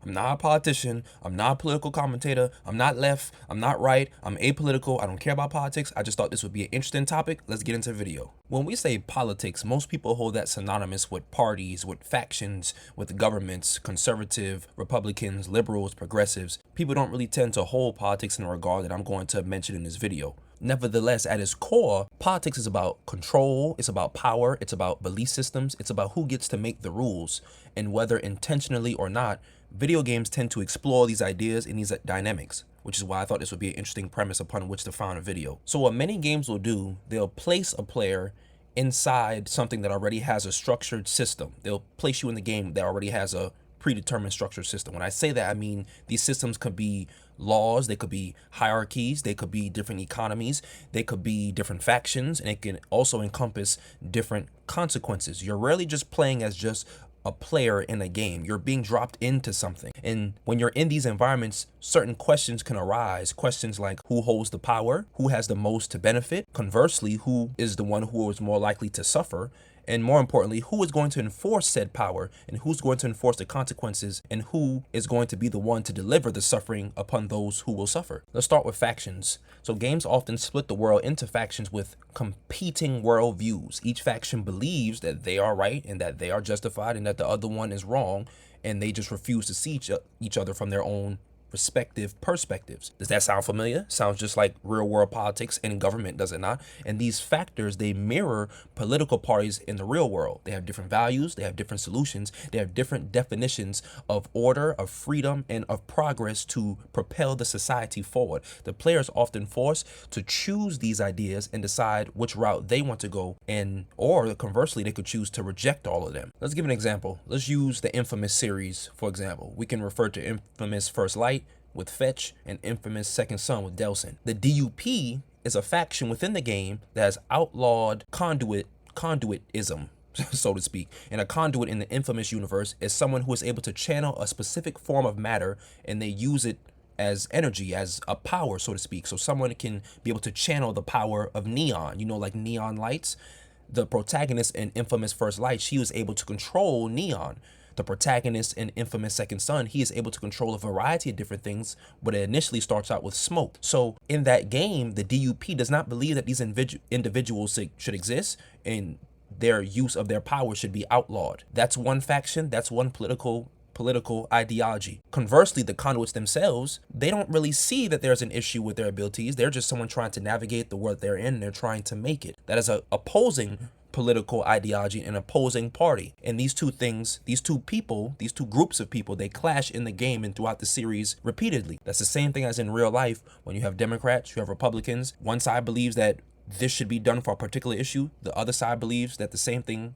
I'm not a politician. I'm not a political commentator. I'm not left. I'm not right. I'm apolitical. I don't care about politics. I just thought this would be an interesting topic. Let's get into the video. When we say politics, most people hold that synonymous with parties, with factions, with governments, conservative, Republicans, liberals, progressives. People don't really tend to hold politics in a regard that I'm going to mention in this video. Nevertheless, at its core, politics is about control, it's about power, it's about belief systems, it's about who gets to make the rules. And whether intentionally or not, video games tend to explore these ideas and these dynamics, which is why I thought this would be an interesting premise upon which to found a video. So what many games will do, they'll place a player inside something that already has a structured system. They'll place you in the game that already has a predetermined structured system. When I say that, I mean these systems could be laws, they could be hierarchies, they could be different economies, they could be different factions, and it can also encompass different consequences. You're rarely just playing as just a player in a game. You're being dropped into something. And when you're in these environments, certain questions can arise. Questions like who holds the power, who has the most to benefit, conversely, who is the one who is more likely to suffer, and more importantly, who is going to enforce said power, and who's going to enforce the consequences, and who is going to be the one to deliver the suffering upon those who will suffer. Let's start with factions. So games often split the world into factions with competing worldviews. Each faction believes that they are right and that they are justified and that the other one is wrong, and they just refuse to see each other from their own respective perspectives. Does that sound familiar? Sounds just like real world politics and government, does it not? And these factors, they mirror political parties in the real world. They have different values, they have different solutions, they have different definitions of order, of freedom, and of progress to propel the society forward. The players often forced to choose these ideas and decide which route they want to go, or conversely, they could choose to reject all of them. Let's give an example. Let's use the Infamous series, for example. We can refer to Infamous First Light with Fetch and Infamous Second Son with Delsin. The DUP is a faction within the game that has outlawed conduitism, so to speak. And a conduit in the Infamous universe is someone who is able to channel a specific form of matter, and they use it as energy, as a power, so to speak. So someone can be able to channel the power of neon, like neon lights. The protagonist in Infamous First Light, she was able to control neon. The protagonist in Infamous Second Son, he is able to control a variety of different things, but it initially starts out with smoke. So in that game, the DUP does not believe that these individuals should exist, and their use of their power should be outlawed. That's one faction, that's one political ideology. Conversely, the conduits themselves, they don't really see that there's an issue with their abilities. They're just someone trying to navigate the world they're in, and they're trying to make it. That is a opposing political ideology and opposing party. And these two things, these two groups of people, they clash in the game and throughout the series repeatedly. That's the same thing as in real life. When you have Democrats, you have Republicans. One side believes that this should be done for a particular issue. The other side believes that something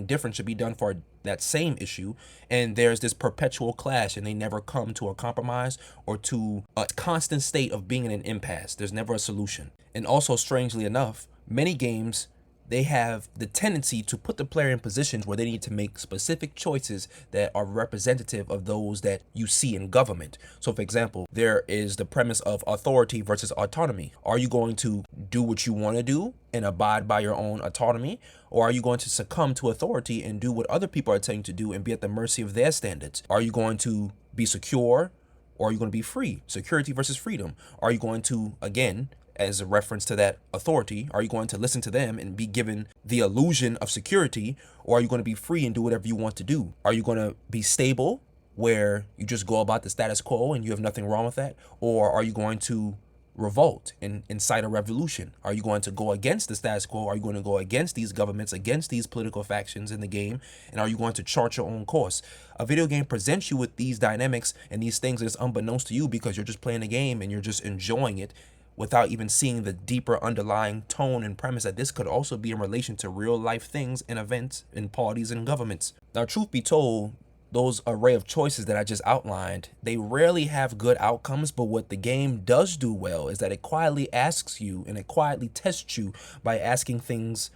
different should be done for that same issue. And there's this perpetual clash, and they never come to a compromise or to a constant state of being in an impasse. There's never a solution. And also, strangely enough, many games, they have the tendency to put the player in positions where they need to make specific choices that are representative of those that you see in government. So for example, there is the premise of authority versus autonomy. Are you going to do what you want to do and abide by your own autonomy? Or are you going to succumb to authority and do what other people are telling you to do and be at the mercy of their standards? Are you going to be secure, or are you going to be free? Security versus freedom. Are you going to, again, as a reference to that authority, are you going to listen to them and be given the illusion of security, or are you going to be free and do whatever you want to do? Are you going to be stable, where you just go about the status quo and you have nothing wrong with that? Or are you going to revolt and incite a revolution? Are you going to go against the status quo? Are you going to go against these governments, against these political factions in the game? And are you going to chart your own course? A video game presents you with these dynamics and these things that's unbeknownst to you because you're just playing a game and you're just enjoying it, without even seeing the deeper underlying tone and premise that this could also be in relation to real life things and events and parties and governments. Now, truth be told, those array of choices that I just outlined, they rarely have good outcomes, but what the game does do well is that it quietly asks you and it quietly tests you by asking things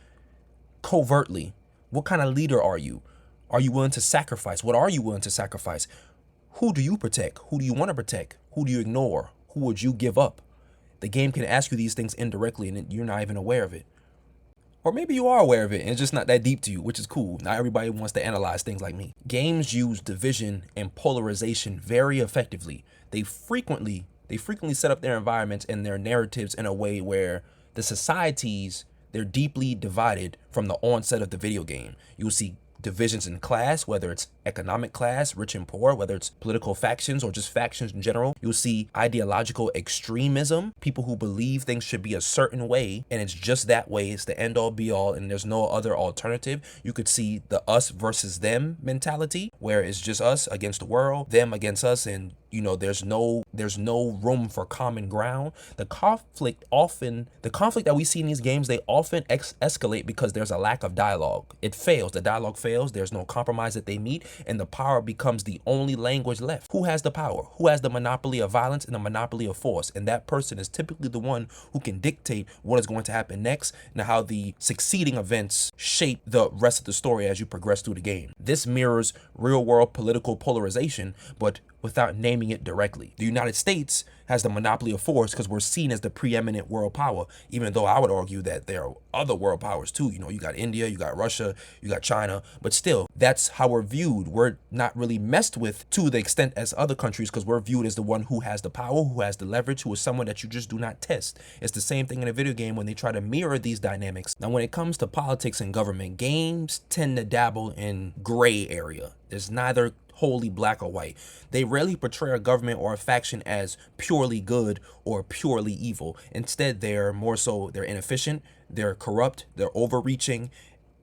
covertly. What kind of leader are you? Are you willing to sacrifice? What are you willing to sacrifice? Who do you protect? Who do you want to protect? Who do you ignore? Who would you give up? The game can ask you these things indirectly and you're not even aware of it. Or maybe you are aware of it and it's just not that deep to you, which is cool. Not everybody wants to analyze things like me. Games use division and polarization very effectively. They frequently set up their environments and their narratives in a way where the societies, they're deeply divided from the onset of the video game. You'll see divisions in class, whether it's economic class, rich and poor, whether it's political factions or just factions in general. You'll see ideological extremism, people who believe things should be a certain way and it's just that way, it's the end all be all and there's no other alternative. You could see the us versus them mentality, where it's just us against the world, them against us, and there's no room for common ground. The conflict that we see in these games, they often escalate because there's a lack of dialogue. It fails. The dialogue fails. There's no compromise that they meet, and the power becomes the only language left. Who has the power? Who has the monopoly of violence and the monopoly of force? And that person is typically the one who can dictate what is going to happen next and how the succeeding events shape the rest of the story as you progress through the game. This mirrors real-world political polarization, but without naming it directly. The United States has the monopoly of force because we're seen as the preeminent world power, even though I would argue that there are other world powers too. You got India, you got Russia, you got China, but still, that's how we're viewed. We're not really messed with to the extent as other countries because we're viewed as the one who has the power, who has the leverage, who is someone that you just do not test. It's the same thing in a video game when they try to mirror these dynamics. Now, when it comes to politics and government, games tend to dabble in gray area. There's neither wholly black or white. They rarely portray a government or a faction as purely good or purely evil. Instead, they're inefficient, they're corrupt, they're overreaching,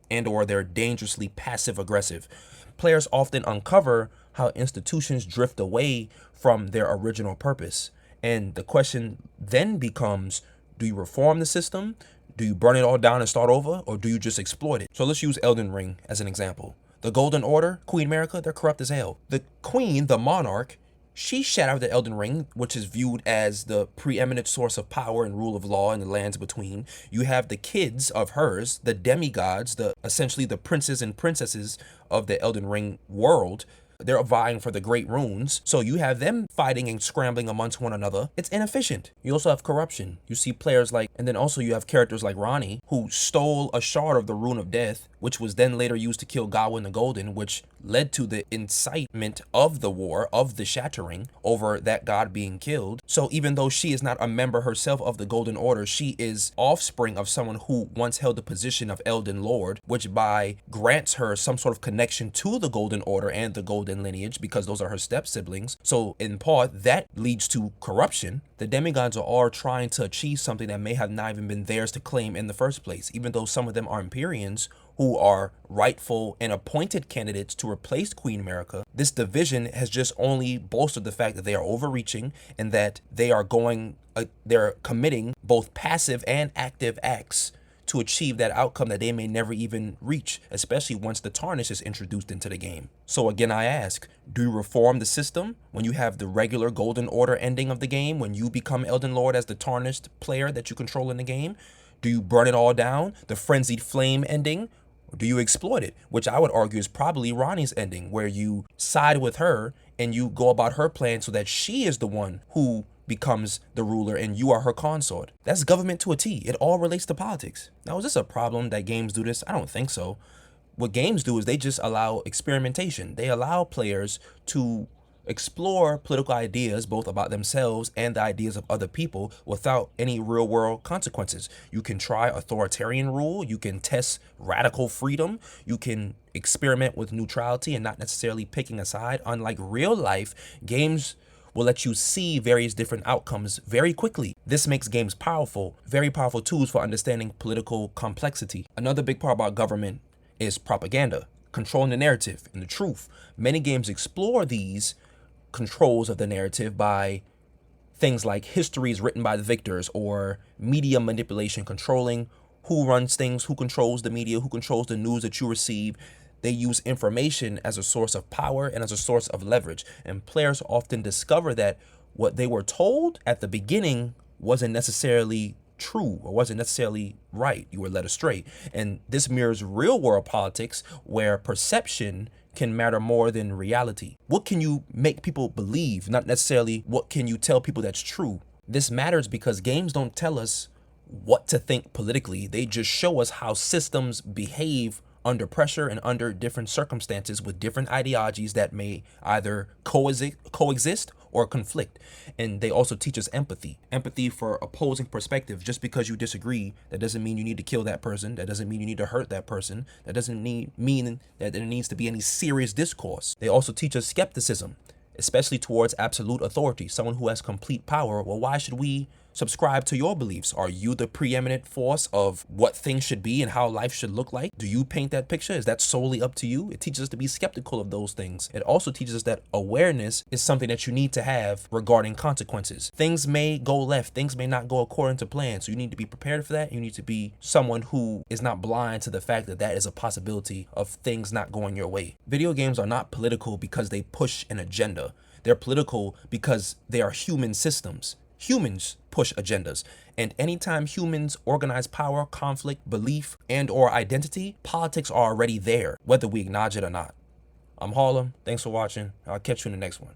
or they're dangerously passive aggressive. Players often uncover how institutions drift away from their original purpose. And the question then becomes, do you reform the system? Do you burn it all down and start over? Or do you just exploit it? So let's use Elden Ring as an example. The Golden Order, Queen America, they're corrupt as hell. The Queen, the monarch, she shattered the Elden Ring, which is viewed as the preeminent source of power and rule of law in the lands between. You have the kids of hers, the demigods, essentially the princes and princesses of the Elden Ring world. They're vying for the great runes. So you have them fighting and scrambling amongst one another. It's inefficient. You also have corruption. You see players and then also you have characters like Ronnie, who stole a shard of the Rune of Death, which was then later used to kill Gawain the Golden, which led to the incitement of the war, of the shattering over that god being killed. So even though she is not a member herself of the Golden Order, she is offspring of someone who once held the position of Elden Lord, which grants her some sort of connection to the Golden Order and the Golden lineage, because those are her step siblings. So in part, that leads to corruption. The demigods are all trying to achieve something that may have not even been theirs to claim in the first place, even though some of them are Empyreans who are rightful and appointed candidates to replace Queen America. This division has just only bolstered the fact that they are overreaching and that they're committing both passive and active acts to achieve that outcome that they may never even reach, especially once the tarnish is introduced into the game. So again, I ask, do you reform the system when you have the regular Golden Order ending of the game, when you become Elden Lord as the tarnished player that you control in the game? Do you burn it all down, the frenzied flame ending? Or do you exploit it, which I would argue is probably Ronnie's ending, where you side with her and you go about her plan so that she is the one who becomes the ruler and you are her consort. That's government to a T. It all relates to politics. Now, is this a problem that games do this? I don't think so. What games do is they just allow experimentation. They allow players to explore political ideas, both about themselves and the ideas of other people, without any real world consequences. You can try authoritarian rule, you can test radical freedom, you can experiment with neutrality and not necessarily picking a side. Unlike real life, games will let you see various different outcomes very quickly. This makes games powerful, very powerful tools for understanding political complexity. Another big part about government is propaganda, controlling the narrative and the truth. Many games explore these controls of the narrative by things like histories written by the victors or media manipulation, controlling who runs things, who controls the media, who controls the news that you receive. They use information as a source of power and as a source of leverage. And players often discover that what they were told at the beginning wasn't necessarily true or wasn't necessarily right. You were led astray. And this mirrors real world politics, where perception can matter more than reality. What can you make people believe, not necessarily what can you tell people that's true? This matters because games don't tell us what to think politically. They just show us how systems behave under pressure and under different circumstances with different ideologies that may either coexist or conflict. And they also teach us empathy for opposing perspective. Just because you disagree, that doesn't mean you need to kill that person. That doesn't mean you need to hurt that person. That doesn't mean that there needs to be any serious discourse. They also teach us skepticism, especially towards absolute authority, someone who has complete power. Well, why should we subscribe to your beliefs? Are you the preeminent force of what things should be and how life should look like? Do you paint that picture? Is that solely up to you? It teaches us to be skeptical of those things. It also teaches us that awareness is something that you need to have regarding consequences. Things may go left, things may not go according to plan, so you need to be prepared for that. You need to be someone who is not blind to the fact that that is a possibility of things not going your way. Video games are not political because they push an agenda. They're political because they are human systems. Humans push agendas, and anytime humans organize power, conflict, belief, and or identity, politics are already there, whether we acknowledge it or not. I'm Harlem. Thanks for watching. I'll catch you in the next one.